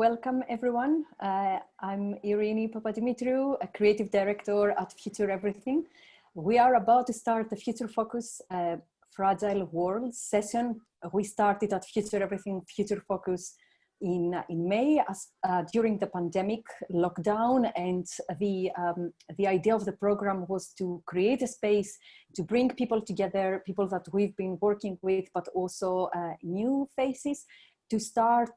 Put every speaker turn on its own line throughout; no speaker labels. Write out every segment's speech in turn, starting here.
Welcome everyone. I'm Irini Papadimitriou, a creative director at FutureEverything. We are about to start the Future Focus Fragile World session. We started at FutureEverything Future Focus in May during the pandemic lockdown, and the idea of the program was to create a space to bring people together, people that we've been working with, but also new faces, to start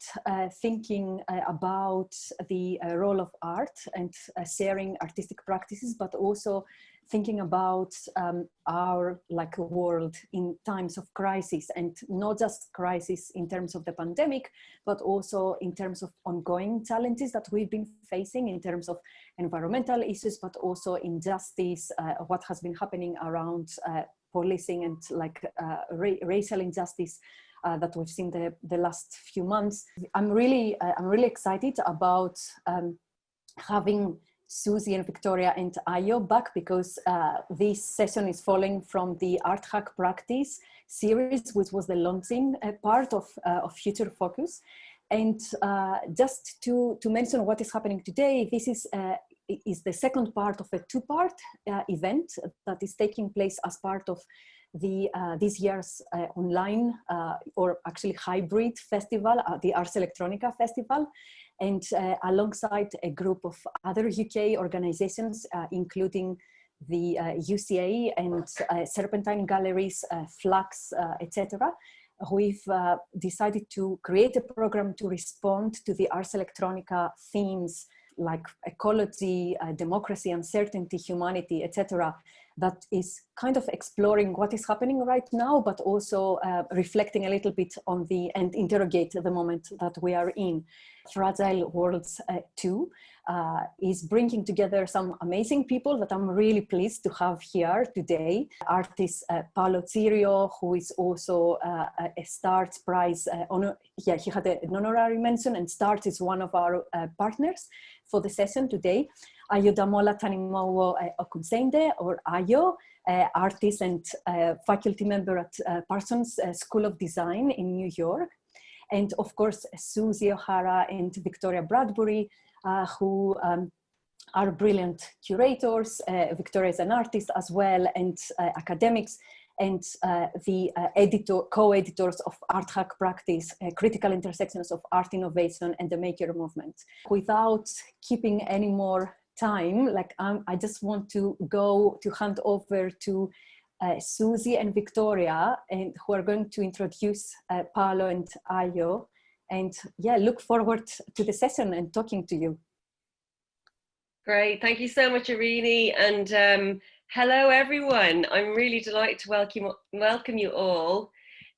thinking about the role of art and sharing artistic practices, but also thinking about our world in times of crisis, and not just crisis in terms of the pandemic, but also in terms of ongoing challenges that we've been facing in terms of environmental issues, but also injustice, what has been happening around policing and racial injustice that we've seen the last few months. I'm really excited about having Susie and Victoria and Ayo back, because this session is following from the Art Hack Practice series, which was the launching part of Future Focus. And just to mention what is happening today, this is the second part of a two-part event that is taking place as part of this year's online or actually hybrid festival, the Ars Electronica Festival, and alongside a group of other UK organizations, including the UCA and Serpentine galleries, Flux, etc. We've decided to create a program to respond to the Ars Electronica themes like ecology, democracy, uncertainty, humanity, etc., that is kind of exploring what is happening right now, but also reflecting a little bit on and interrogate the moment that we are in. Fragile Worlds 2 is bringing together some amazing people that I'm really pleased to have here today. Artist Paolo Cirio, who is also a START Prize he had an honorary mention, and START is one of our partners for the session today. Ayo Damola Tanimowo Okunsende, or Ayo, artist and faculty member at Parsons School of Design in New York. And of course, Susie O'Hara and Victoria Bradbury, who are brilliant curators. Victoria is an artist as well, and academics, and the co-editors of Art Hack Practice, Critical Intersections of Art Innovation and the Maker Movement. Without keeping any more time, I just want to hand over to Susie and Victoria, and who are going to introduce Paolo and Ayo, and look forward to the session and talking to you.
Great, thank you so much, Irini, and hello everyone. I'm really delighted to welcome you all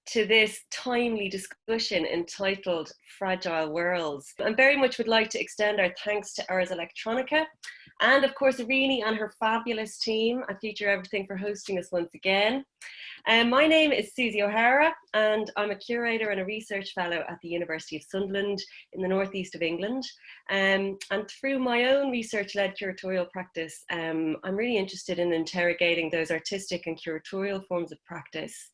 to this timely discussion entitled Fragile Worlds. I very much would like to extend our thanks to Ars Electronica, and of course Irini and her fabulous team at FutureEverything for hosting us once again. My name is Susie O'Hara, and I'm a curator and a research fellow at the University of Sunderland in the northeast of England. And through my own research-led curatorial practice, I'm really interested in interrogating those artistic and curatorial forms of practice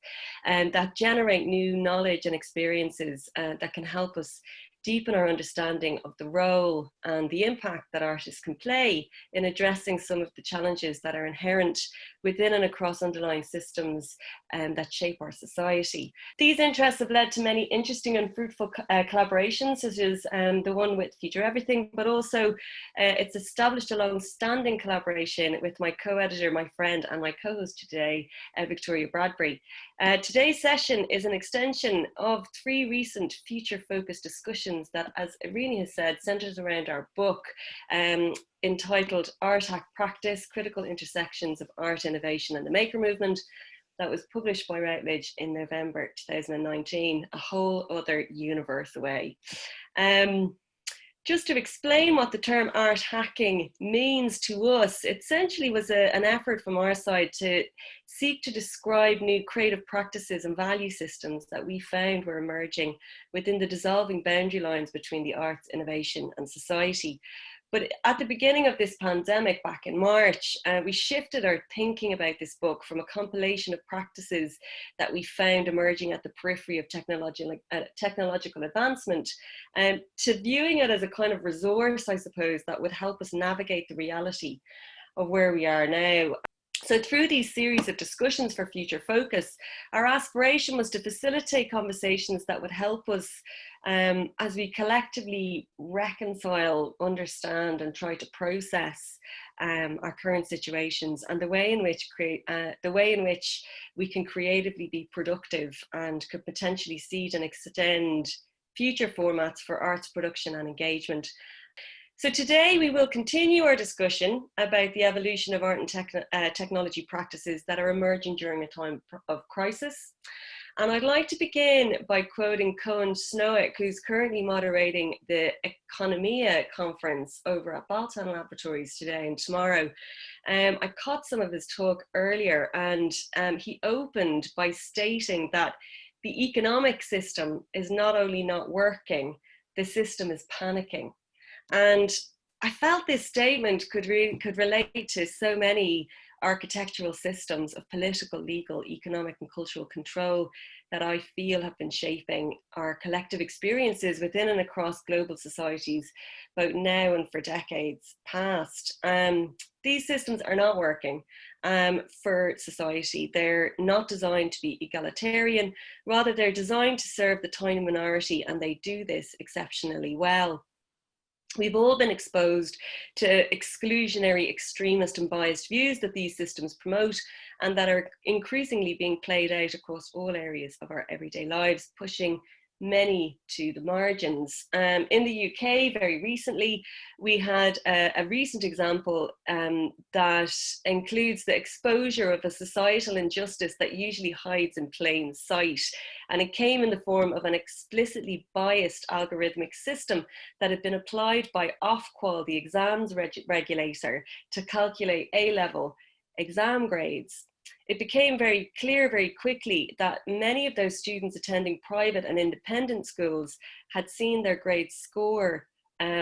that generate new knowledge and experiences that can help us deepen our understanding of the role and the impact that artists can play in addressing some of the challenges that are inherent within and across underlying systems that shape our society. These interests have led to many interesting and fruitful collaborations, such as the one with FutureEverything, but also it's established a long-standing collaboration with my co-editor, my friend, and my co-host today, Victoria Bradbury. Today's session is an extension of 3 recent future-focused discussions that, as Irini has said, centers around our book entitled Art Hack Practice, Critical Intersections of Art Innovation and the Maker Movement, that was published by Routledge in November 2019, a whole other universe away. Just to explain what the term art hacking means to us, it essentially was an effort from our side to seek to describe new creative practices and value systems that we found were emerging within the dissolving boundary lines between the arts, innovation and society. But at the beginning of this pandemic back in March, we shifted our thinking about this book from a compilation of practices that we found emerging at the periphery of technological advancement to viewing it as a kind of resource, I suppose, that would help us navigate the reality of where we are now. So through these series of discussions for Future Focus, our aspiration was to facilitate conversations that would help us as we collectively reconcile, understand and try to process our current situations and the way in which we can creatively be productive and could potentially seed and extend future formats for arts production and engagement. So today we will continue our discussion about the evolution of art and technology practices that are emerging during a time of crisis. And I'd like to begin by quoting Cohen Snowick, who's currently moderating the Economia conference over at Baltan Laboratories today and tomorrow. I caught some of his talk earlier, and he opened by stating that the economic system is not only not working, the system is panicking. And I felt this statement could relate to so many architectural systems of political, legal, economic and cultural control that I feel have been shaping our collective experiences within and across global societies, both now and for decades past. These systems are not working for society. They're not designed to be egalitarian, rather they're designed to serve the tiny minority, and they do this exceptionally well. We've all been exposed to exclusionary, extremist and biased views that these systems promote and that are increasingly being played out across all areas of our everyday lives, pushing many to the margins. In the UK, very recently, we had a recent example that includes the exposure of a societal injustice that usually hides in plain sight. And it came in the form of an explicitly biased algorithmic system that had been applied by Ofqual, the exams regulator, to calculate A-level exam grades. It became very clear very quickly that many of those students attending private and independent schools had seen their grades score,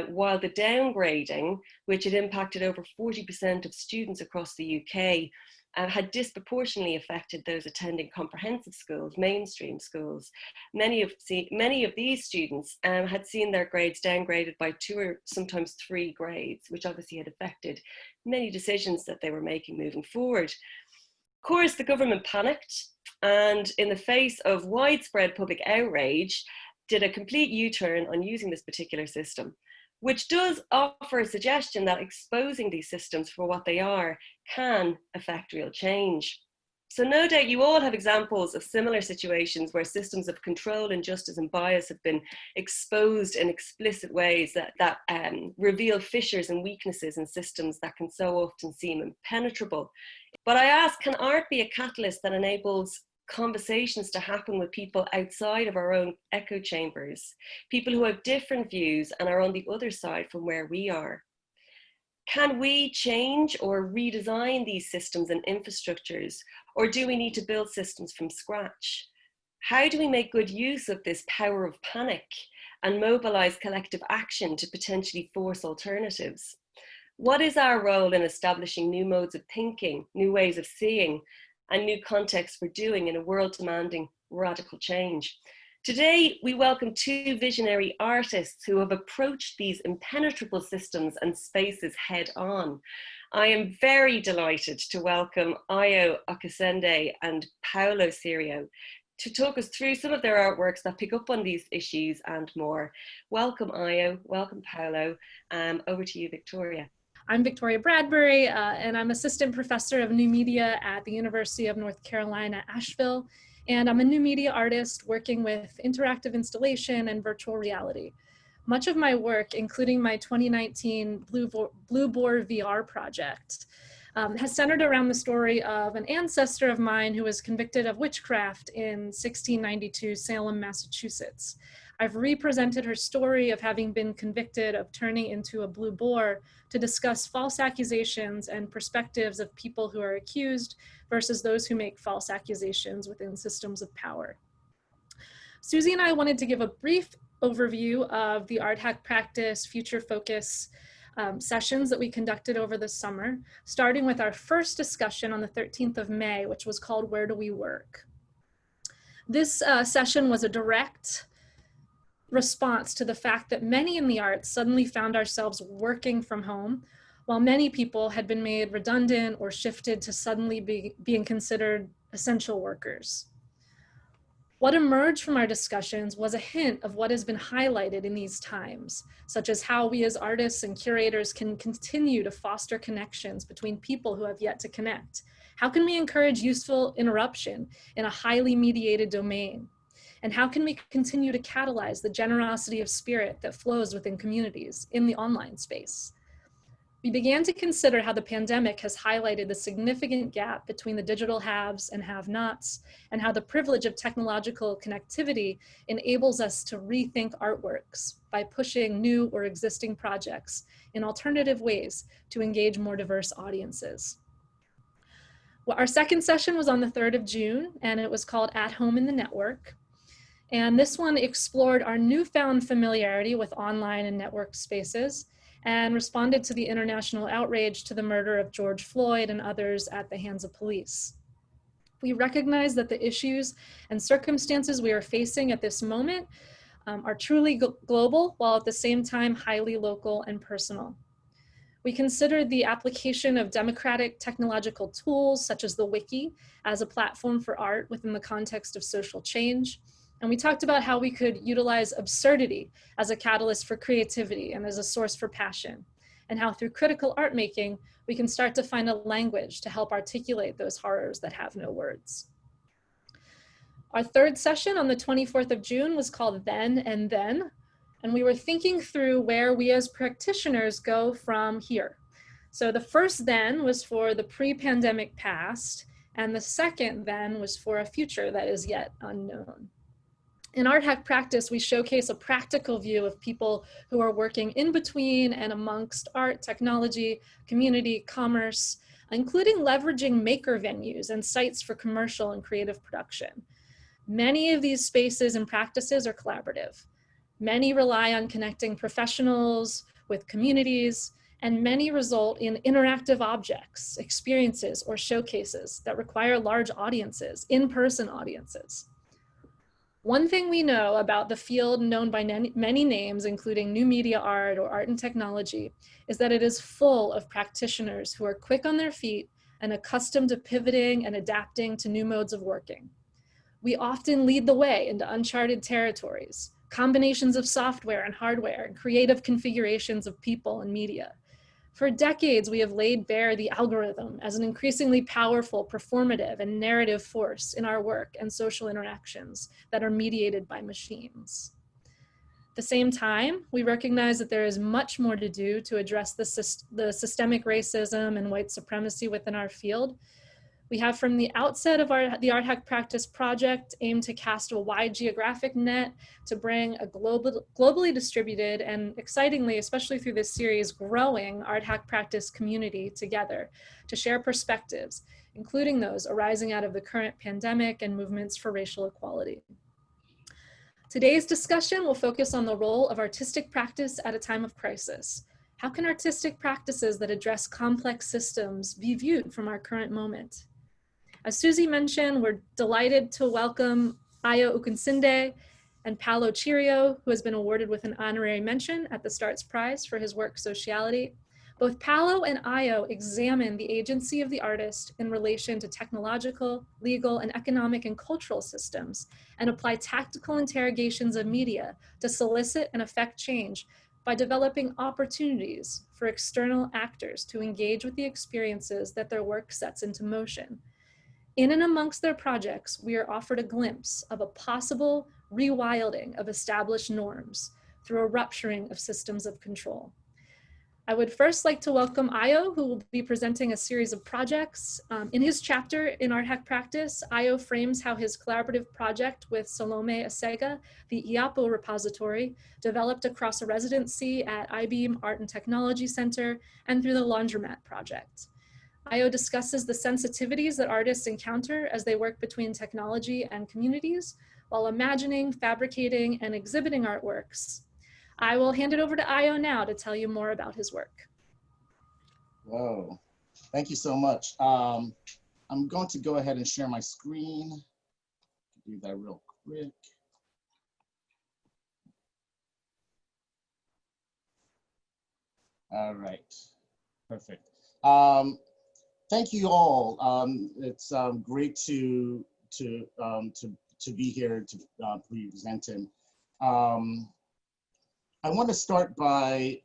while the downgrading, which had impacted over 40% of students across the UK, had disproportionately affected those attending comprehensive schools, mainstream schools. Many of these students had seen their grades downgraded by 2 or sometimes 3 grades, which obviously had affected many decisions that they were making moving forward. Of course, the government panicked, and in the face of widespread public outrage, did a complete U-turn on using this particular system, which does offer a suggestion that exposing these systems for what they are can affect real change. So no doubt you all have examples of similar situations where systems of control, injustice and bias have been exposed in explicit ways that reveal fissures and weaknesses in systems that can so often seem impenetrable. But I ask, can art be a catalyst that enables conversations to happen with people outside of our own echo chambers, people who have different views and are on the other side from where we are? Can we change or redesign these systems and infrastructures, or do we need to build systems from scratch? How do we make good use of this power of panic and mobilize collective action to potentially force alternatives? What is our role in establishing new modes of thinking, new ways of seeing, and new contexts for doing in a world demanding radical change? Today, we welcome 2 visionary artists who have approached these impenetrable systems and spaces head on. I am very delighted to welcome Ayo Okasende and Paolo Cirio to talk us through some of their artworks that pick up on these issues and more. Welcome, Ayo. Welcome, Paolo. Over to you, Victoria.
I'm Victoria Bradbury, and I'm assistant professor of new media at the University of North Carolina, Asheville. And I'm a new media artist working with interactive installation and virtual reality. Much of my work, including my 2019 Blue Boar VR project, has centered around the story of an ancestor of mine who was convicted of witchcraft in 1692 Salem, Massachusetts. I've represented her story of having been convicted of turning into a blue boar to discuss false accusations and perspectives of people who are accused versus those who make false accusations within systems of power. Susie and I wanted to give a brief overview of the art hack practice, Future Focus, sessions that we conducted over the summer, starting with our first discussion on the 13th of May, which was called Where Do We Work? This session was a direct response to the fact that many in the arts suddenly found ourselves working from home, while many people had been made redundant or shifted to suddenly being considered essential workers. What emerged from our discussions was a hint of what has been highlighted in these times, such as how we as artists and curators can continue to foster connections between people who have yet to connect. How can we encourage useful interruption in a highly mediated domain? And how can we continue to catalyze the generosity of spirit that flows within communities in the online space? We began to consider how the pandemic has highlighted the significant gap between the digital haves and have-nots, and how the privilege of technological connectivity enables us to rethink artworks by pushing new or existing projects in alternative ways to engage more diverse audiences. Well, our second session was on the 3rd of June, and it was called At Home in the Network. And this one explored our newfound familiarity with online and network spaces, and responded to the international outrage to the murder of George Floyd and others at the hands of police. We recognize that the issues and circumstances we are facing at this moment are truly global, while at the same time highly local and personal. We considered the application of democratic technological tools, such as the wiki, as a platform for art within the context of social change. And we talked about how we could utilize absurdity as a catalyst for creativity and as a source for passion, and how through critical art making, we can start to find a language to help articulate those horrors that have no words. Our third session on the 24th of June was called Then and Then, and we were thinking through where we as practitioners go from here. So the first then was for the pre-pandemic past, and the second then was for a future that is yet unknown. In Art Hack Practice, we showcase a practical view of people who are working in between and amongst art, technology, community, commerce, including leveraging maker venues and sites for commercial and creative production. Many of these spaces and practices are collaborative. Many rely on connecting professionals with communities, and many result in interactive objects, experiences, or showcases that require large audiences, in-person audiences. One thing we know about the field known by many names, including new media art or art and technology, is that it is full of practitioners who are quick on their feet and accustomed to pivoting and adapting to new modes of working. We often lead the way into uncharted territories, combinations of software and hardware, and creative configurations of people and media. For decades, we have laid bare the algorithm as an increasingly powerful, performative, and narrative force in our work and social interactions that are mediated by machines. At the same time, we recognize that there is much more to do to address the systemic racism and white supremacy within our field. We have from the outset of the Art Hack Practice project aimed to cast a wide geographic net to bring a globally distributed and excitingly, especially through this series, growing Art Hack Practice community together to share perspectives, including those arising out of the current pandemic and movements for racial equality. Today's discussion will focus on the role of artistic practice at a time of crisis. How can artistic practices that address complex systems be viewed from our current moment? As Susie mentioned, we're delighted to welcome Ayo Ukunsinde and Paolo Cirio, who has been awarded with an honorary mention at the Starts Prize for his work Sociality. Both Paolo and Ayo examine the agency of the artist in relation to technological, legal, and economic and cultural systems, and apply tactical interrogations of media to solicit and affect change by developing opportunities for external actors to engage with the experiences that their work sets into motion. In and amongst their projects, we are offered a glimpse of a possible rewilding of established norms through a rupturing of systems of control. I would first like to welcome Ayo, who will be presenting a series of projects. In his chapter in Art Hack Practice, Ayo frames how his collaborative project with Salome Asega, the IAPO repository, developed across a residency at IBEAM Art and Technology Center and through the Laundromat Project. Ayo discusses the sensitivities that artists encounter as they work between technology and communities while imagining, fabricating, and exhibiting artworks. I will hand it over to Io now to tell you more about his work.
Whoa, thank you so much. I'm going to go ahead and share my screen. Do that real quick. All right, perfect. Thank you all. It's great to be here to present him. I want to start by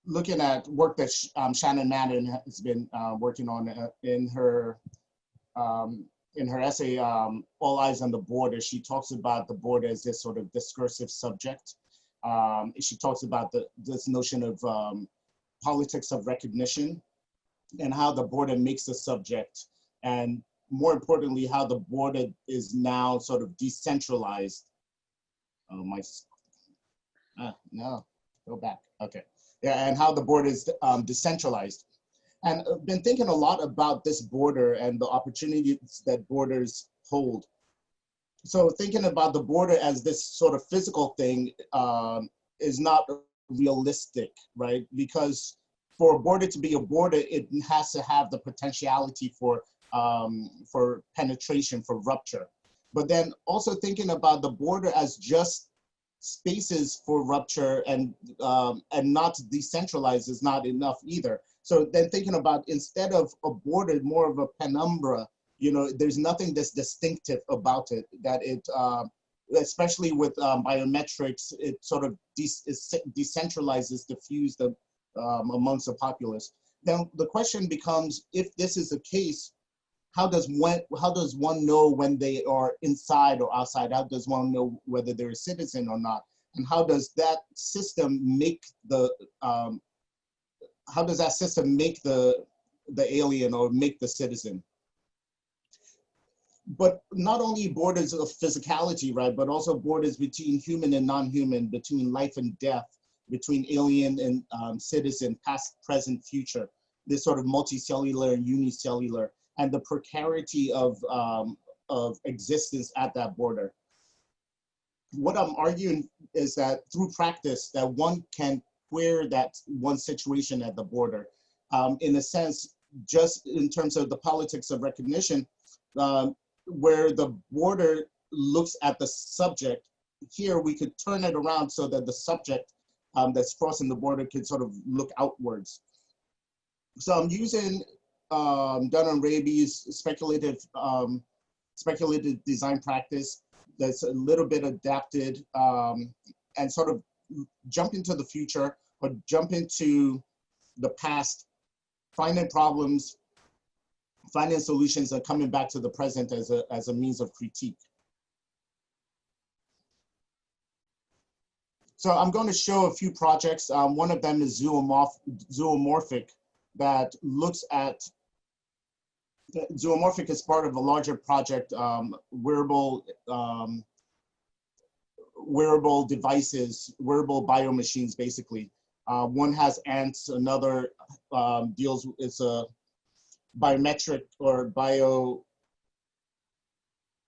looking at work that Shannon Madden has been working on in her essay, All Eyes on the Border. She talks about the border as this sort of discursive subject. She talks about this notion of politics of recognition and how the border makes a subject, and more importantly, how the border is now sort of decentralized. Oh, no, go back, okay. Yeah, and how the border is decentralized. And I've been thinking a lot about this border and the opportunities that borders hold. So thinking about the border as this sort of physical thing is not realistic, right? Because for a border to be a border, it has to have the potentiality for penetration, for rupture. But then also thinking about the border as just spaces for rupture and not decentralized is not enough either. So then thinking about, instead of a border, more of a penumbra, you know, there's nothing that's distinctive about it, that it, especially with biometrics, it sort of decentralizes, diffuse amongst the populace. Then the question becomes, if this is the case, how does one know when they are inside or outside? How does one know whether they're a citizen or not? And how does that system make the alien or make the citizen? But not only borders of physicality, right, but also borders between human and non-human, between life and death, between alien and citizen, past, present, future, this sort of multicellular and unicellular, and the precarity of existence at that border. What I'm arguing is that through practice, that one can queer that one situation at the border. In a sense, just in terms of the politics of recognition, where the border looks at the subject, here we could turn it around so that the subject that's crossing the border could sort of look outwards. So I'm using Dun & Raby's speculative design practice that's a little bit adapted and sort of jump into the future or jump into the past, finding problems, finding solutions, and coming back to the present as a means of critique. So I'm going to show a few projects. One of them is zoomorphic, that looks at, zoomorphic is part of a larger project, wearable devices, wearable biomachines, basically. One has ants, another deals, it's a biometric or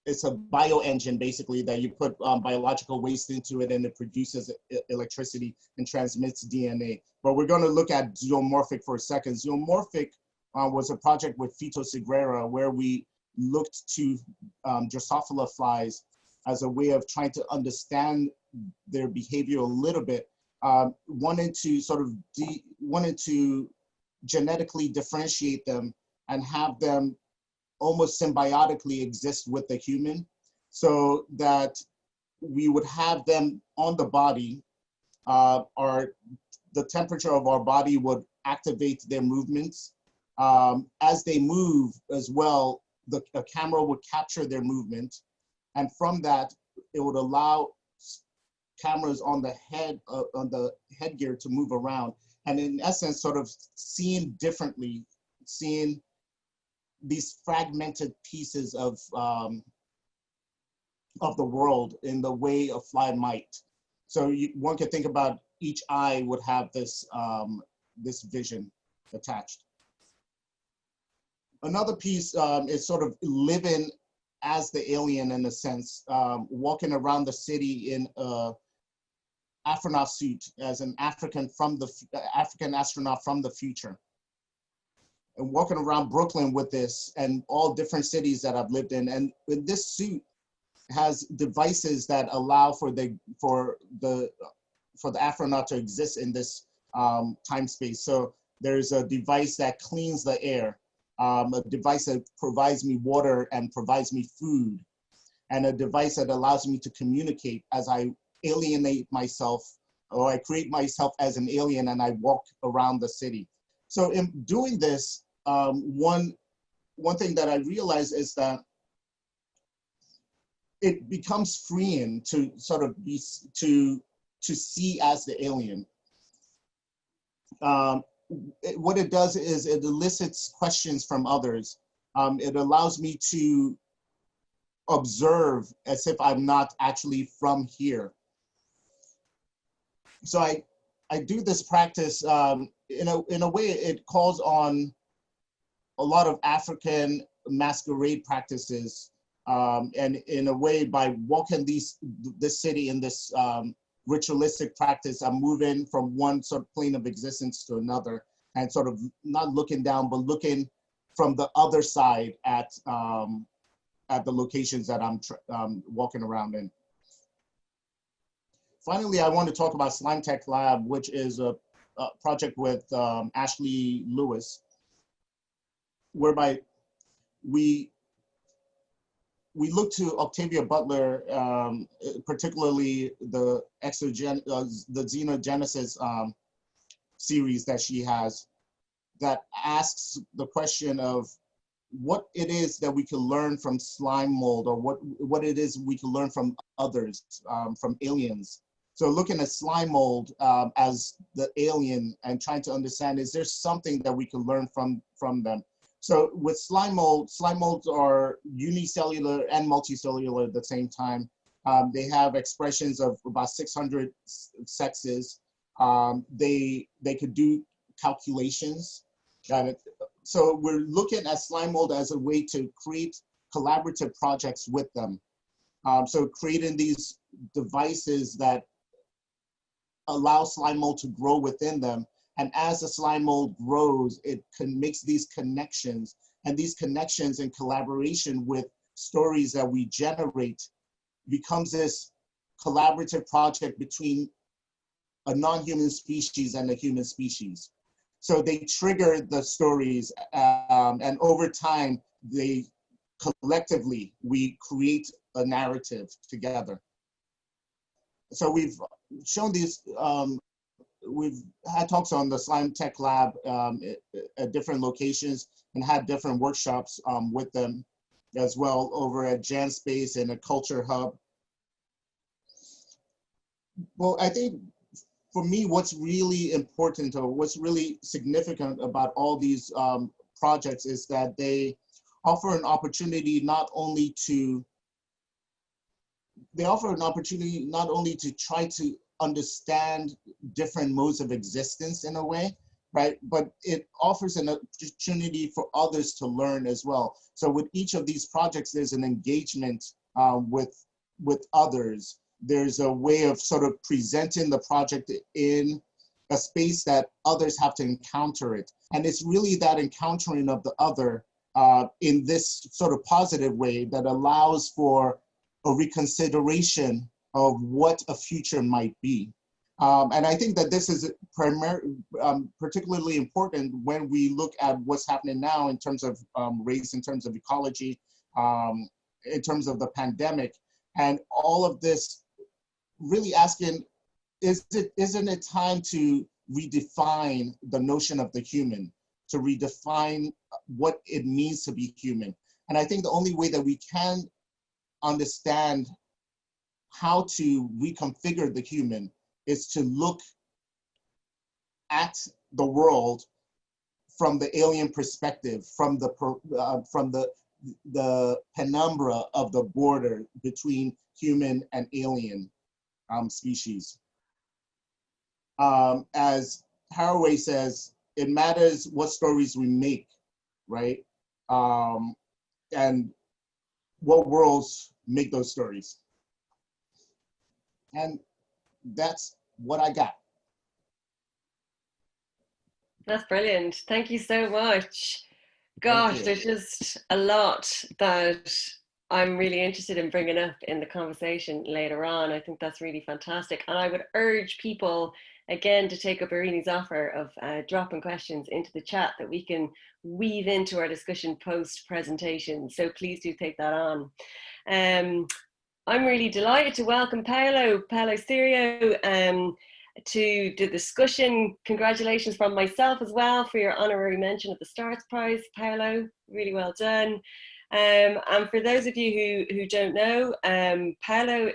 it's a bio engine, basically, that you put biological waste into it and it produces electricity and transmits DNA. But we're going to look at zoomorphic for a second. Zoomorphic was a project with Phytosegrera where we looked to Drosophila flies as a way of trying to understand their behavior a little bit, wanted to genetically differentiate them and have them almost symbiotically exist with the human, so that we would have them on the body, the temperature of our body would activate their movements. As they move as well, a camera would capture their movement, and from that, it would allow cameras on the headgear to move around, and in essence, sort of seeing differently, seeing these fragmented pieces of the world in the way a fly might. So one could think about each eye would have this, this vision attached. Another piece is sort of living as the alien in a sense, walking around the city in a astronaut suit as an African astronaut from the future. And walking around Brooklyn with this and all different cities that I've lived in. And with this suit has devices that allow for the astronaut to exist in this time space. So there's a device that cleans the air, a device that provides me water and provides me food, and a device that allows me to communicate as I alienate myself, or I create myself as an alien and I walk around the city. So in doing this, one thing that I realized is that it becomes freeing to sort of be, to see as the alien. What it does is it elicits questions from others. It allows me to observe as if I'm not actually from here. So I do this practice, in a way it calls on a lot of African masquerade practices, and in a way by walking this city in this ritualistic practice, I'm moving from one sort of plane of existence to another, and sort of not looking down, but looking from the other side at the locations that I'm walking around in. Finally, I want to talk about Slime Tech Lab, which is a project with Ashley Lewis, whereby we look to Octavia Butler, particularly the Xenogenesis series that she has, that asks the question of what it is that we can learn from slime mold, or what it is we can learn from others, from aliens. So looking at slime mold as the alien and trying to understand, is there something that we can learn from them? So with slime molds are unicellular and multicellular at the same time. They have expressions of about 600 sexes. They could do calculations. So we're looking at slime mold as a way to create collaborative projects with them. So creating these devices that allow slime mold to grow within them. And as the slime mold grows, it makes these connections, and these connections in collaboration with stories that we generate becomes this collaborative project between a non-human species and a human species. So they trigger the stories, and over time, collectively, we create a narrative together. So we've shown these, we've had talks on the Slime Tech Lab at different locations, and had different workshops with them as well over at Jan Space and a Culture Hub. Well, I think for me, what's really important, or what's really significant about all these projects, is that they offer an opportunity not only to try to understand different modes of existence in a way, right? But it offers an opportunity for others to learn as well. So with each of these projects, there's an engagement with others. There's a way of sort of presenting the project in a space that others have to encounter it. And it's really that encountering of the other in this sort of positive way that allows for a reconsideration of what a future might be. And I think that this is particularly important when we look at what's happening now in terms of race, in terms of ecology, in terms of the pandemic, and all of this really asking, isn't it time to redefine the notion of the human, to redefine what it means to be human? And I think the only way that we can understand how to reconfigure the human is to look at the world from the alien perspective, from the penumbra of the border between human and alien species. As Haraway says, it matters what stories we make, right? And what worlds make those stories. And that's what I got.
That's brilliant. Thank you so much. Gosh, there's just a lot that I'm really interested in bringing up in the conversation later on. I think that's really fantastic. And I would urge people, again, to take up Irini's offer of dropping questions into the chat that we can weave into our discussion post-presentation. So please do take that on. I'm really delighted to welcome Paolo Serio to the discussion. Congratulations from myself as well for your honorary mention of the Stars Prize, Paolo. Really well done. And for those of you who don't know, Paolo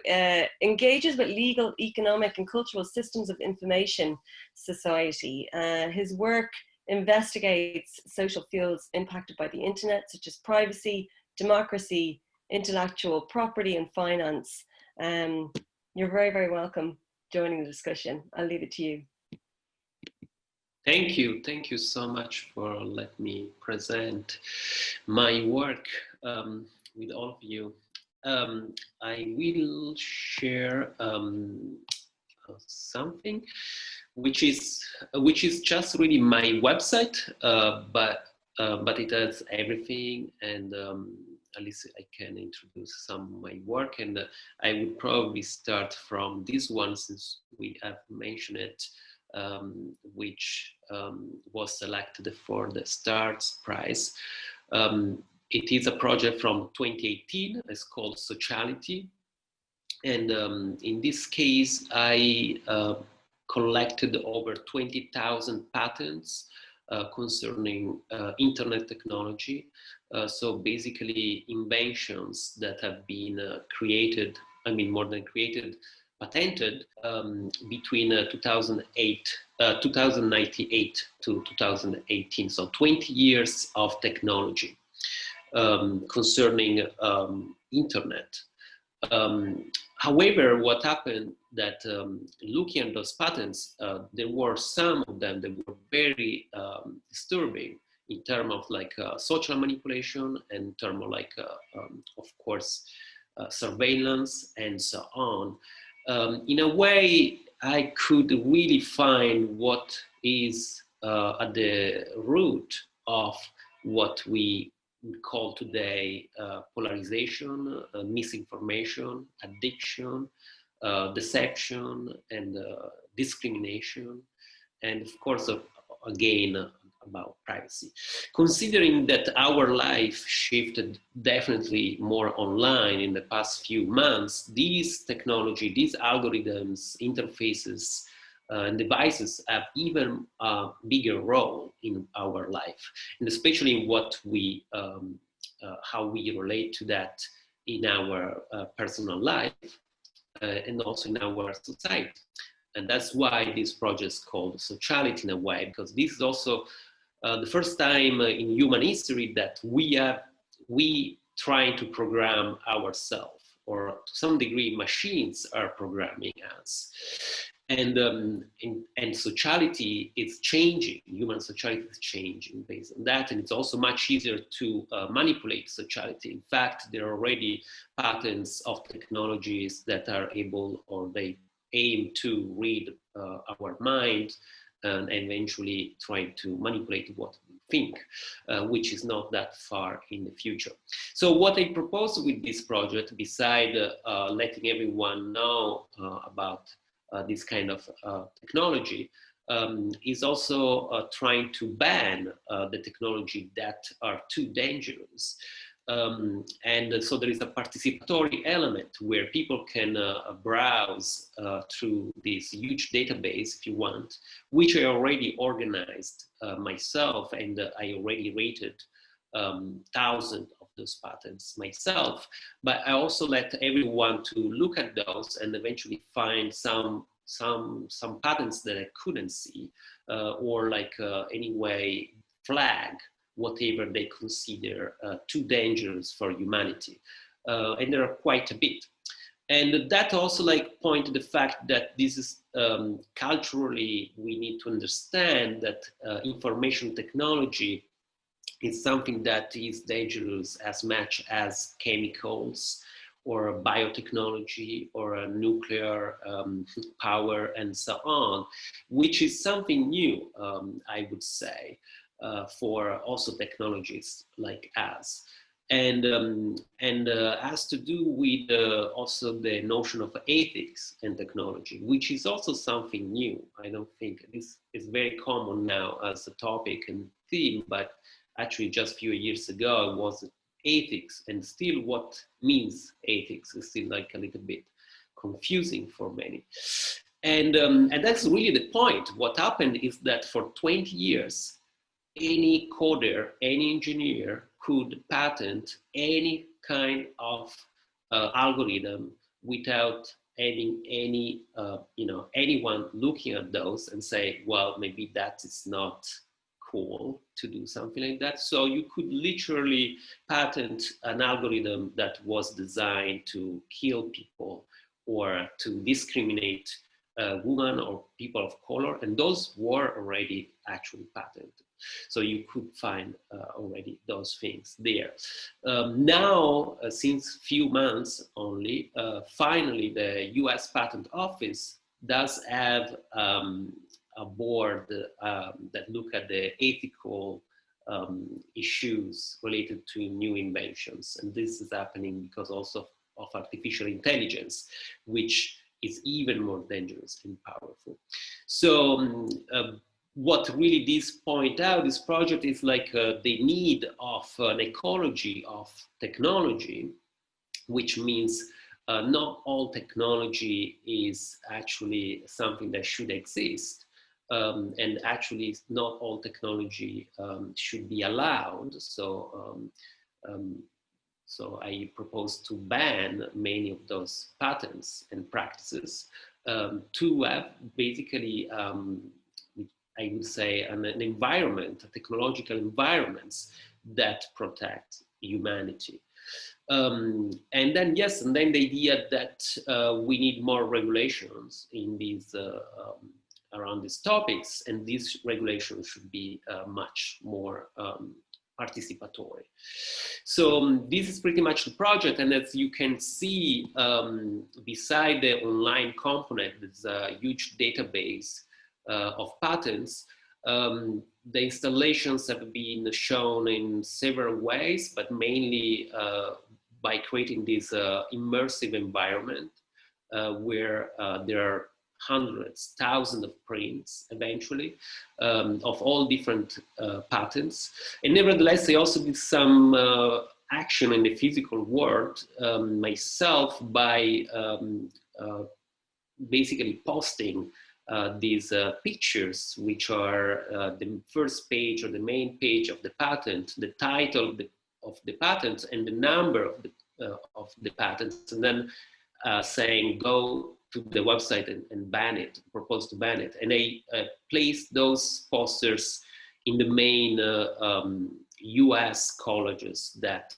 engages with legal, economic and cultural systems of information society. His work investigates social fields impacted by the internet, such as privacy, democracy, intellectual property and finance. You're very, very welcome joining the discussion. I'll leave it to you.
Thank you so much for letting me present my work with all of you. I will share something which is just really my website, but it has everything, and at least I can introduce some of my work, and I would probably start from this one since we have mentioned it, which was selected for the Stars Prize. It is a project from 2018. It's called Sociality, and in this case, I collected over 20,000 patents concerning internet technology. So basically inventions that have been created, I mean more than created, patented between 2098 to 2018. So 20 years of technology concerning internet. However, what happened that looking at those patents, there were some of them that were very disturbing in terms of like social manipulation and in terms of like, of course, surveillance and so on. In a way, I could really find what is at the root of what we call today polarization, misinformation, addiction, deception, and discrimination, and of course, again, about privacy. Considering that our life shifted definitely more online in the past few months, these technology, these algorithms, interfaces, and devices have even a bigger role in our life, and especially in what we, how we relate to that in our personal life and also in our society. And that's why this project is called Sociality in a way, because this is also the first time in human history that we trying to program ourselves, or to some degree machines are programming us. And sociality is changing, human sociality is changing based on that, and it's also much easier to manipulate sociality. In fact, there are already patents of technologies that are able, or they aim to read our mind and eventually try to manipulate what we think, which is not that far in the future. So what I propose with this project, beside letting everyone know about this kind of technology, is also trying to ban the technology that are too dangerous. And so there is a participatory element where people can browse through this huge database, if you want, which I already organized myself, and I already rated thousands of those patents myself. But I also let everyone to look at those and eventually find some patents that I couldn't see, or like anyway flag whatever they consider too dangerous for humanity. And there are quite a bit. And that also like point to the fact that this is culturally, we need to understand that information technology is something that is dangerous as much as chemicals or biotechnology or nuclear power and so on, which is something new, I would say, for also technologies like us. And has to do with also the notion of ethics and technology, which is also something new. I don't think this is very common now as a topic and theme, but actually just a few years ago it was ethics, and still what means ethics is still like a little bit confusing for many. And that's really the point. What happened is that for 20 years, any coder, any engineer could patent any kind of algorithm without having any, anyone looking at those and say, well, maybe that is not cool to do something like that. So you could literally patent an algorithm that was designed to kill people or to discriminate women or people of color, and those were already actually patented. So you could find already those things there. Now, since few months only, finally the US Patent Office does have a board that look at the ethical issues related to new inventions. And this is happening because also of artificial intelligence, which is even more dangerous and powerful. So what really this point out, this project is like the need of an ecology of technology, which means not all technology is actually something that should exist. And actually not all technology should be allowed. So I propose to ban many of those patterns and practices to have basically, I would say, an environment, a technological environments that protect humanity. And then, yes, and then the idea that we need more regulations in these, around these topics, and these regulations should be much more participatory. So this is pretty much the project, and as you can see, beside the online component, there's a huge database of patents. The installations have been shown in several ways, but mainly by creating this immersive environment where there are hundreds, thousands of prints eventually of all different patents. And nevertheless, I also did some action in the physical world myself by basically posting these pictures, which are the first page or the main page of the patent, the title of the patent, and the number of the patents, and then saying go to the website and ban it, propose to ban it. And I placed those posters in the main US colleges that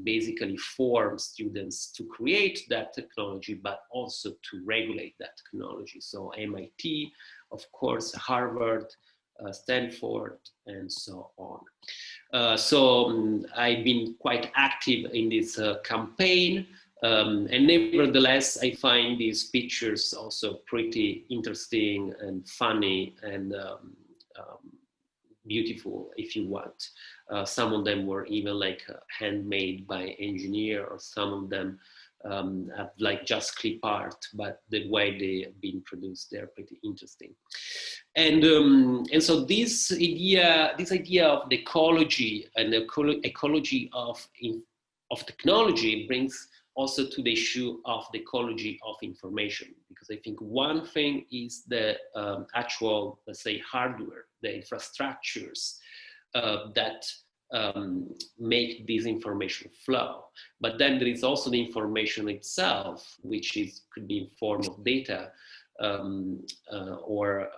basically form students to create that technology, but also to regulate that technology. So MIT, of course, Harvard, Stanford, and so on. So I've been quite active in this campaign. And nevertheless, I find these pictures also pretty interesting and funny and beautiful, if you want. Some of them were even like handmade by engineer, or some of them have like just clip art, but the way they have been produced, they're pretty interesting. And so this idea of the ecology and the ecology of technology brings also to the issue of the ecology of information, because I think one thing is the actual, let's say, hardware, the infrastructures that make this information flow. But then there is also the information itself, which could be in form of data or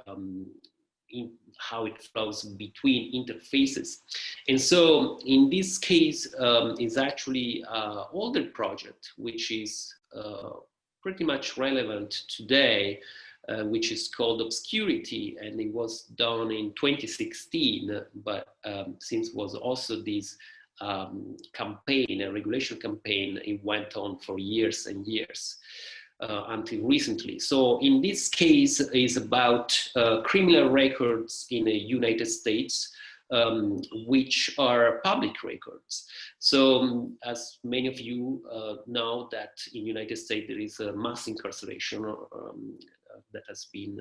in how it flows between interfaces. And so in this case, is actually an older project, which is pretty much relevant today, which is called Obscurity, and it was done in 2016, but since was also this campaign, a regulation campaign. It went on for years and years until recently. So in this case is about criminal records in the United States, which are public records. So as many of you know, that in the United States there is a mass incarceration that has been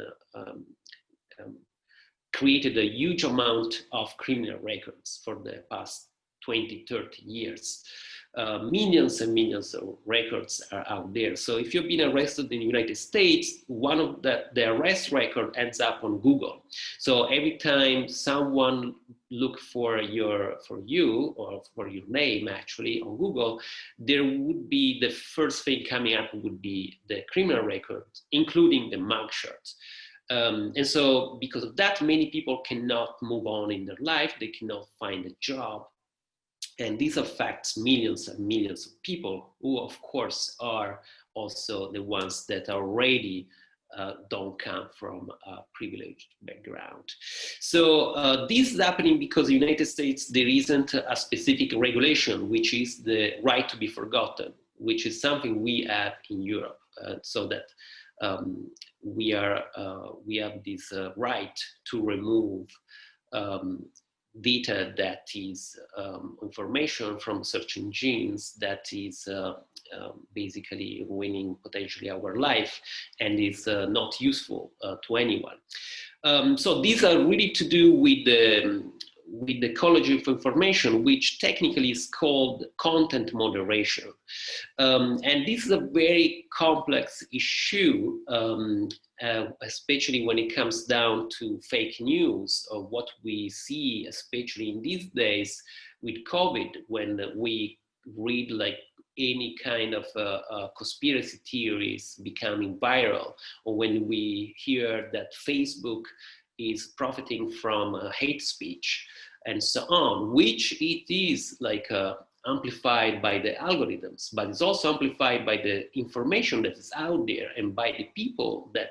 created a huge amount of criminal records for the past 20, 30 years. Millions and millions of records are out there. So if you've been arrested in the United States, one of the arrest record ends up on Google. So every time someone look for you or for your name actually on Google, there would be the first thing coming up would be the criminal record, including the mugshot. And so because of that, many people cannot move on in their life, they cannot find a job. And this affects millions and millions of people who, of course, are also the ones that already don't come from a privileged background. So this is happening because in the United States, there isn't a specific regulation, which is the right to be forgotten, which is something we have in Europe, so that we have this right to remove data that is information from search engines that is basically ruining potentially our life and is not useful to anyone. So these are really to do with the ecology of information, which technically is called content moderation. And this is a very complex issue, especially when it comes down to fake news, or what we see, especially in these days with COVID, when we read like any kind of conspiracy theories becoming viral, or when we hear that Facebook is profiting from hate speech and so on, which it is like amplified by the algorithms, but it's also amplified by the information that is out there and by the people that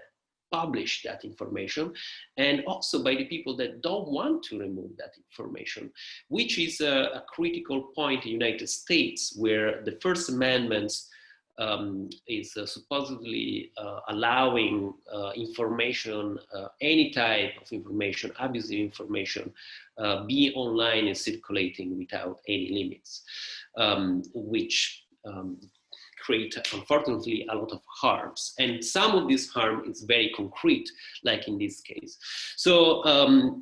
publish that information, and also by the people that don't want to remove that information, which is a critical point in the United States, where the First Amendment is supposedly allowing information, any type of information, abusive information, be online and circulating without any limits, which create, unfortunately, a lot of harms. And some of this harm is very concrete, like in this case. So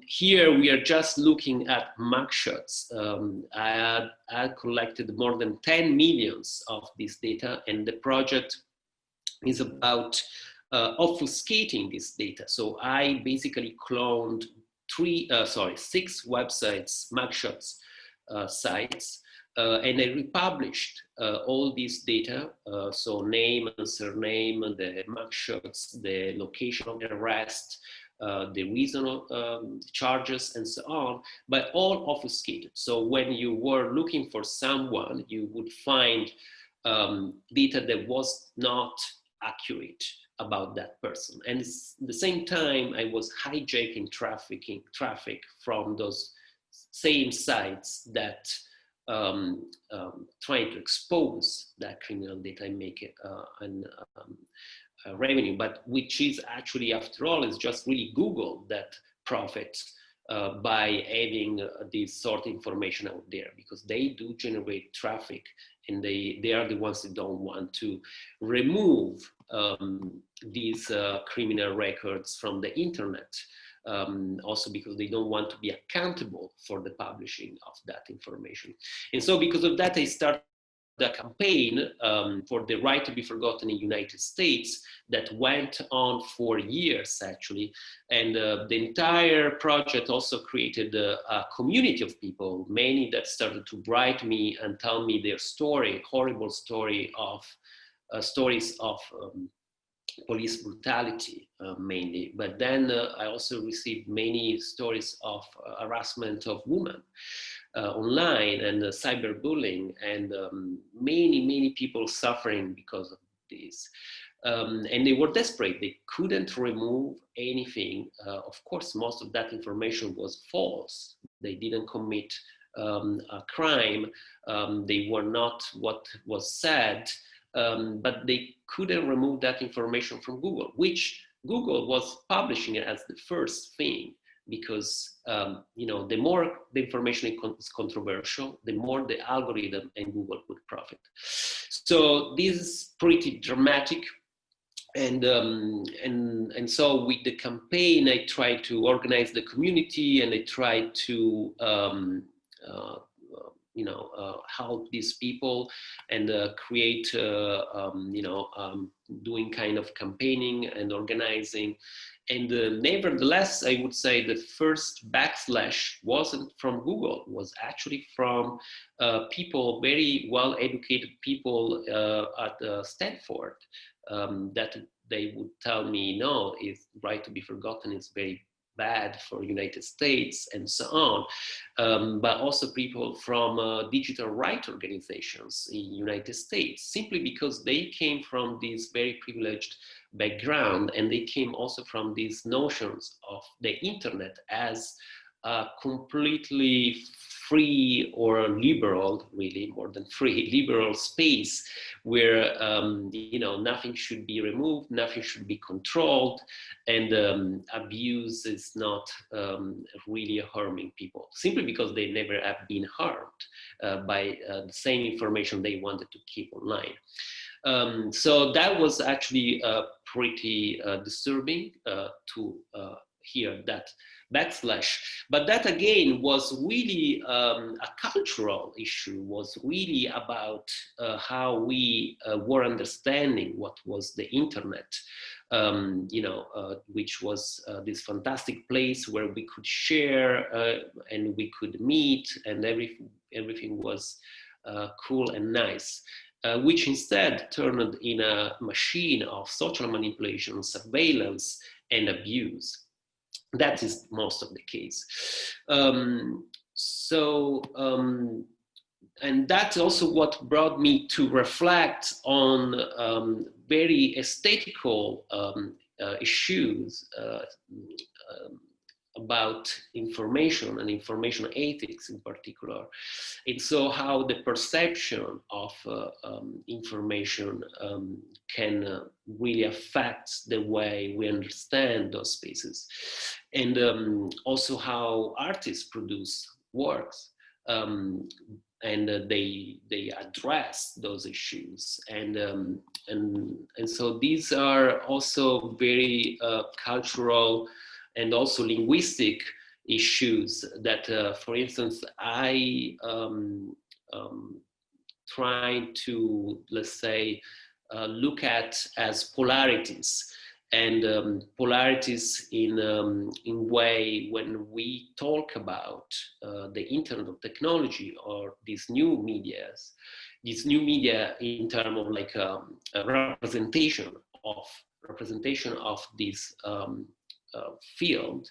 here we are just looking at mugshots. I had collected more than 10 millions of this data, and the project is about obfuscating this data. So I basically cloned 6 websites, mugshots sites, and I republished all this data, so name and surname, the mugshots, the location of the arrest, the reason of charges, and so on, but all obfuscated. So when you were looking for someone, you would find data that was not accurate about that person. And at the same time, I was hijacking traffic from those same sites that trying to expose that criminal data and make it revenue, but which is actually, after all, is just really Google that profits by having this sort of information out there, because they do generate traffic, and they are the ones that don't want to remove these criminal records from the internet. Also because they don't want to be accountable for the publishing of that information. And so because of that, I started a campaign for the right to be forgotten in the United States that went on for years, actually. And the entire project also created a community of people, many that started to write me and tell me their story, horrible story of stories of police brutality mainly, but then I also received many stories of harassment of women online, and cyberbullying, and many people suffering because of this. And they were desperate. They couldn't remove anything. Of course, most of that information was false. They didn't commit a crime. They were not what was said, but they couldn't remove that information from Google, which Google was publishing it as the first thing, because you know, the more the information is controversial, the more the algorithm and Google would profit. So this is pretty dramatic. And so with the campaign, I tried to organize the community, and I tried to you know, help these people and create you know, doing kind of campaigning and organizing. And nevertheless, I would say the first backlash wasn't from Google, it was actually from people, very well-educated people at Stanford, that they would tell me, no, it's right to be forgotten, it's very bad for United States and so on, but also people from digital rights organizations in United States, simply because they came from this very privileged background, and they came also from these notions of the internet as a completely free or liberal, really more than free, liberal space where you know, nothing should be removed, nothing should be controlled, and abuse is not really harming people, simply because they never have been harmed by the same information they wanted to keep online. So that was actually pretty disturbing to hear that backslash. But that again was really a cultural issue, was really about how we were understanding what was the internet, you know, which was this fantastic place where we could share and we could meet, and everything was cool and nice. Which instead turned in a machine of social manipulation, surveillance, and abuse. That is most of the case. And that's also what brought me to reflect on very aesthetical issues about information and information ethics in particular. And so how the perception of information can really affect the way we understand those spaces. And also how artists produce works, and they address those issues. And so these are also very cultural and also linguistic issues that, for instance, I try to, let's say, look at as polarities, and polarities in way when we talk about the internet of technology or these new media in terms of like a representation of this field.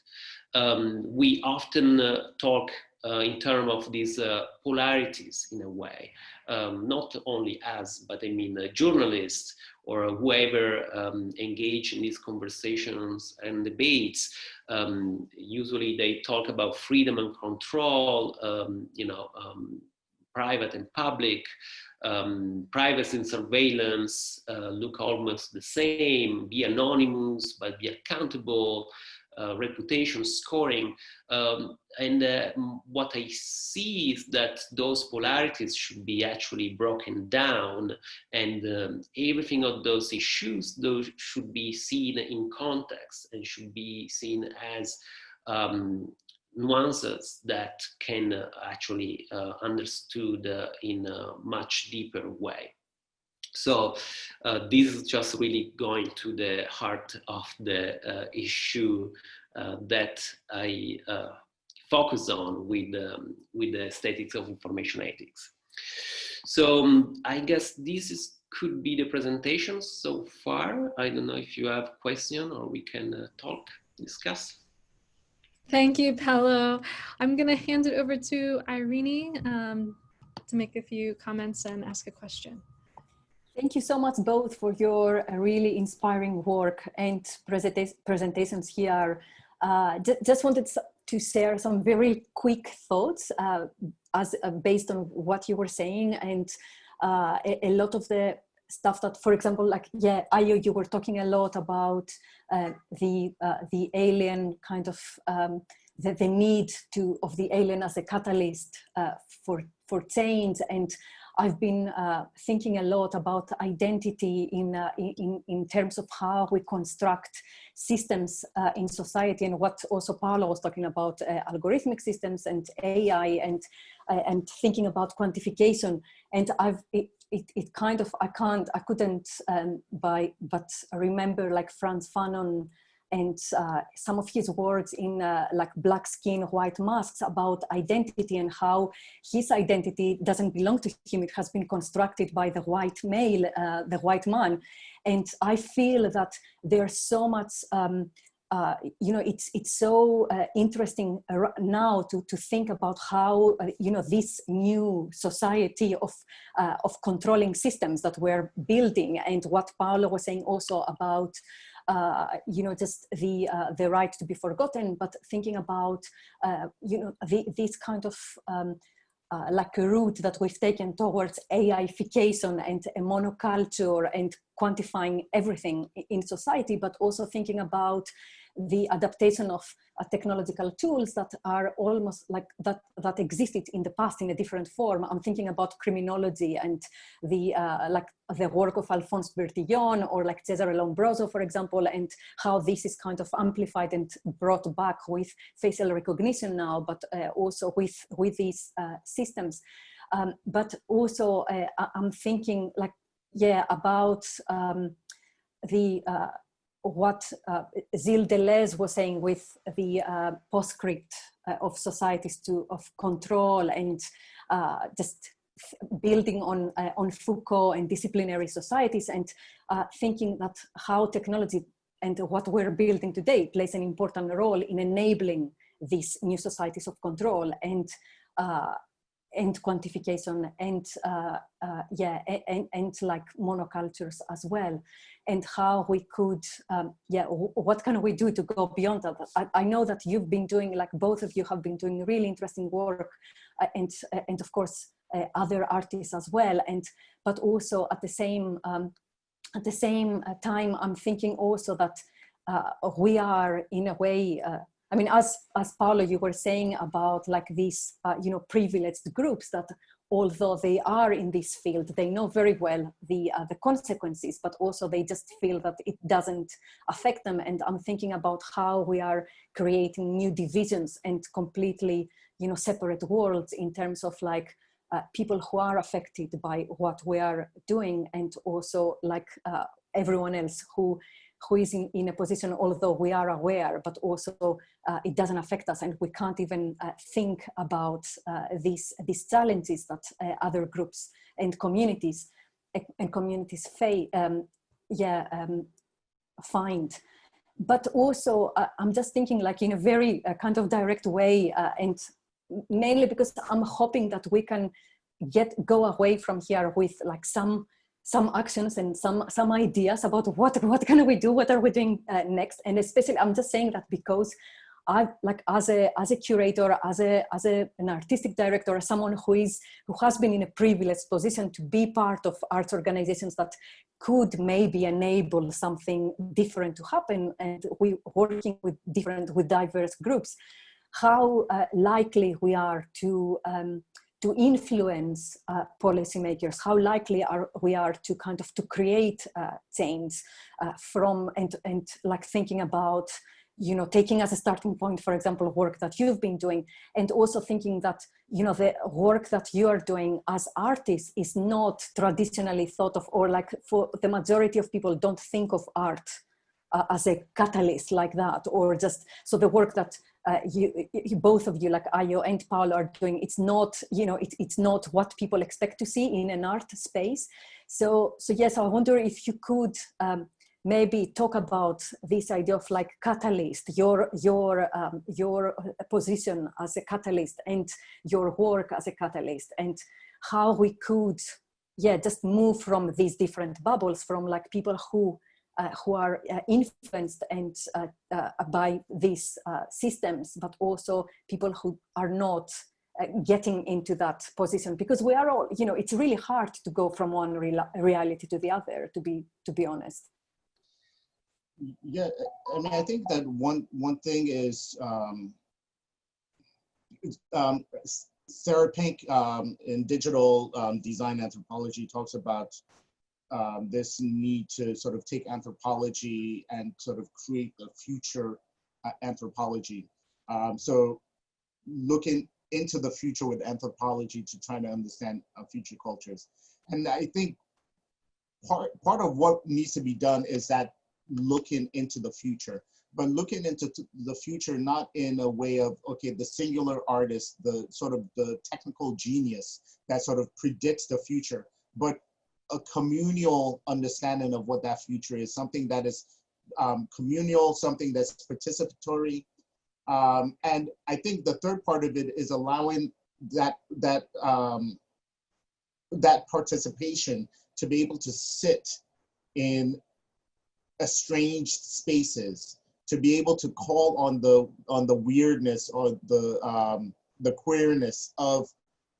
We often talk in terms of these polarities in a way, not only us, but I mean journalists or whoever engage in these conversations and debates. Usually they talk about freedom and control, you know, private and public, privacy and surveillance look almost the same, be anonymous, but be accountable, reputation scoring. And what I see is that those polarities should be actually broken down, and everything of those issues, those should be seen in context and should be seen as nuances that can actually understood in a much deeper way. So this is just really going to the heart of the issue that I focus on with the aesthetics of information ethics. So I guess this could be the presentation so far. I don't know if you have a question or we can discuss.
Thank you, Paolo. I'm going to hand it over to Irini to make a few comments and ask a question.
Thank you so much both for your really inspiring work and presentations here. Just wanted to share some very quick thoughts based on what you were saying, and a lot of the stuff that, for example, like, yeah, Ayo, you were talking a lot about the alien kind of, the need of the alien as a catalyst for change. And I've been thinking a lot about identity in terms of how we construct systems in society, and what also Paolo was talking about, algorithmic systems and AI, and thinking about quantification. And it kind of, I couldn't but remember like Frantz Fanon and some of his words in like Black Skin, White Masks, about identity, and how his identity doesn't belong to him. It has been constructed by the white male, the white man. And I feel that there's so much, you know, it's so interesting now to think about how, you know, this new society of controlling systems that we're building, and what Paolo was saying also about, you know, just the right to be forgotten, but thinking about, you know, this kind of like a route that we've taken towards AIification and a monoculture and quantifying everything in society, but also thinking about the adaptation of technological tools that are almost like that existed in the past in a different form. I'm thinking about criminology and the like the work of Alphonse Bertillon, or like Cesare Lombroso, for example, and how this is kind of amplified and brought back with facial recognition now, but also with these systems. But also I'm thinking like, yeah, about the what Gilles Deleuze was saying with the postscript of societies of control, and just building on Foucault and disciplinary societies, and thinking that how technology and what we're building today plays an important role in enabling these new societies of control and quantification, and yeah, and like monocultures as well, and how we could, yeah, what can we do to go beyond that? I know that you've been doing, like both of you have been doing really interesting work, and of course other artists as well, but also at the same time, I'm thinking also that we are in a way, I mean, as Paolo, you were saying about like these, you know, privileged groups that, although they are in this field, they know very well the consequences, but also they just feel that it doesn't affect them. And I'm thinking about how we are creating new divisions and completely, you know, separate worlds in terms of like people who are affected by what we are doing, and also like everyone else who is in a position, although we are aware, but also it doesn't affect us, and we can't even think about these challenges that other groups and communities find. But also I'm just thinking like in a very kind of direct way, and mainly because I'm hoping that we can go away from here with like some actions and some ideas about what can we do, what are we doing next. And especially I'm just saying that because I, like as a curator, as an artistic director, as someone who has been in a privileged position to be part of arts organizations that could maybe enable something different to happen, and we working with diverse groups, how likely we are to influence policymakers, how likely we are to kind of to create change from, and like thinking about, you know, taking as a starting point, for example, work that you've been doing, and also thinking that, you know, the work that you are doing as artists is not traditionally thought of, or like for the majority of people don't think of art as a catalyst like that, or just, so the work that you both of you, like Ayo and Paolo, are doing, it's not, you know, it's not what people expect to see in an art space. So yes, I wonder if you could maybe talk about this idea of like catalyst, your position as a catalyst and your work as a catalyst, and how we could, yeah, just move from these different bubbles, from like people who who are influenced and by these systems, but also people who are not getting into that position, because we are all, you know, it's really hard to go from one reality to the other, to be honest.
Yeah, I mean, I think that one thing is Sarah Pink in digital design anthropology talks about this need to sort of take anthropology and sort of create a future anthropology. So looking into the future with anthropology to try to understand future cultures. And I think part of what needs to be done is that looking into the future, but looking into the future not in a way of, okay, the singular artist, the sort of the technical genius that sort of predicts the future, but a communal understanding of what that future is, something that is communal, something that's participatory. And I think the third part of it is allowing that participation to be able to sit in estranged spaces, to be able to call on the weirdness or the queerness of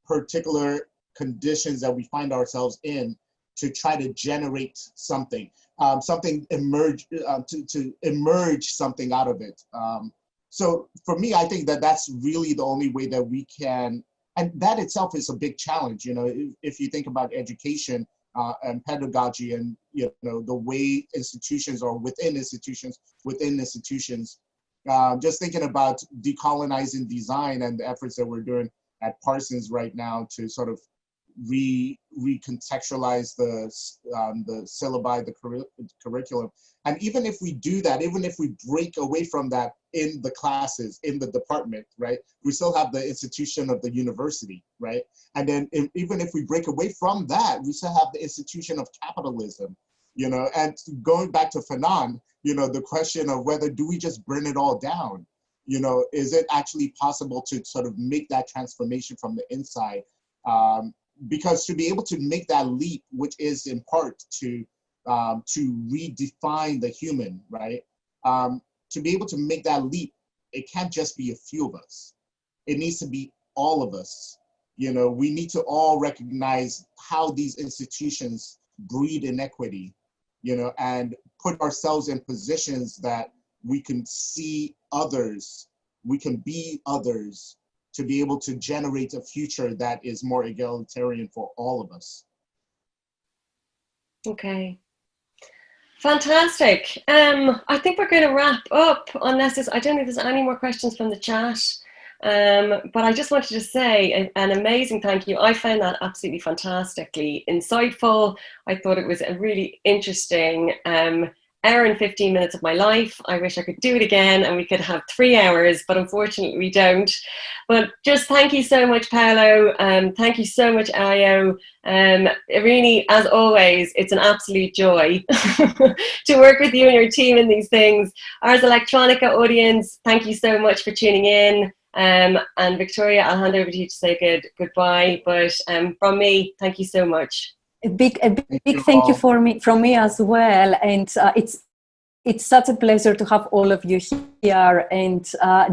particular conditions that we find ourselves in, to try to generate something, emerge, to emerge something out of it. So for me, I think that that's really the only way that we can, and that itself is a big challenge. You know, if you think about education and pedagogy, and you know the way institutions or within institutions, just thinking about decolonizing design and the efforts that we're doing at Parsons right now to sort of recontextualize the syllabi, the curriculum. And even if we do that, even if we break away from that in the classes, in the department, right, we still have the institution of the university, right? And then even if we break away from that, we still have the institution of capitalism, you know. And going back to Fanon, you know, the question of whether do we just burn it all down? You know, is it actually possible to sort of make that transformation from the inside? Because to be able to make that leap, which is in part to redefine the human, right? To be able to make that leap, it can't just be a few of us. It needs to be all of us. You know, we need to all recognize how these institutions breed inequity, you know, and put ourselves in positions that we can see others, we can be others, to be able to generate a future that is more egalitarian for all of us.
Okay. Fantastic. I think we're going to wrap up, unless I don't think there's any more questions from the chat. But I just wanted to say an amazing thank you. I found that absolutely fantastically insightful. I thought it was a really interesting hour and 15 minutes of my life. I wish I could do it again and we could have 3 hours, but unfortunately we don't. But just thank you so much, Paolo. Thank you so much, Ayo. Irini, as always, it's an absolute joy to work with you and your team in these things. Ars Electronica audience, thank you so much for tuning in. And Victoria, I'll hand over to you to say goodbye. But from me, thank you so much.
A big thank you from me as well, and it's such a pleasure to have all of you here. And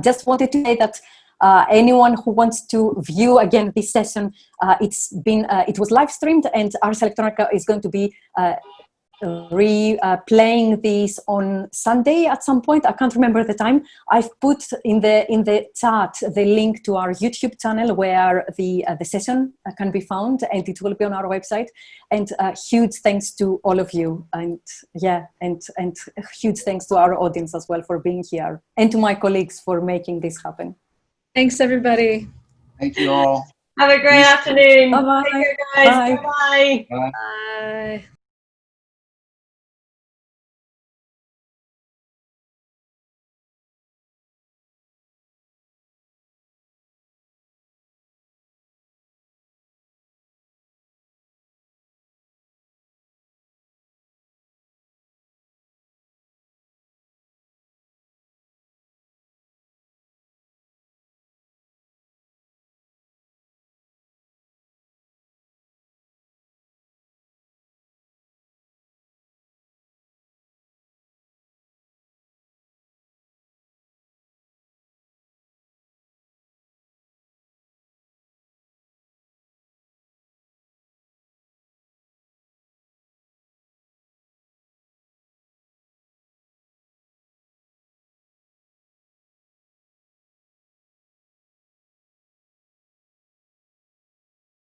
just wanted to say that anyone who wants to view again this session, it was live streamed, and Ars Electronica is going to be replaying this on Sunday at some point. I can't remember the time. I've put in the chat the link to our YouTube channel where the session can be found, and it will be on our website. And huge thanks to all of you, and and huge thanks to our audience as well for being here, and to my colleagues for making this happen.
Thanks, everybody.
Thank you all.
Have a great afternoon.
Bye-bye.
Take care, guys.
Bye.
Bye-bye.
Bye.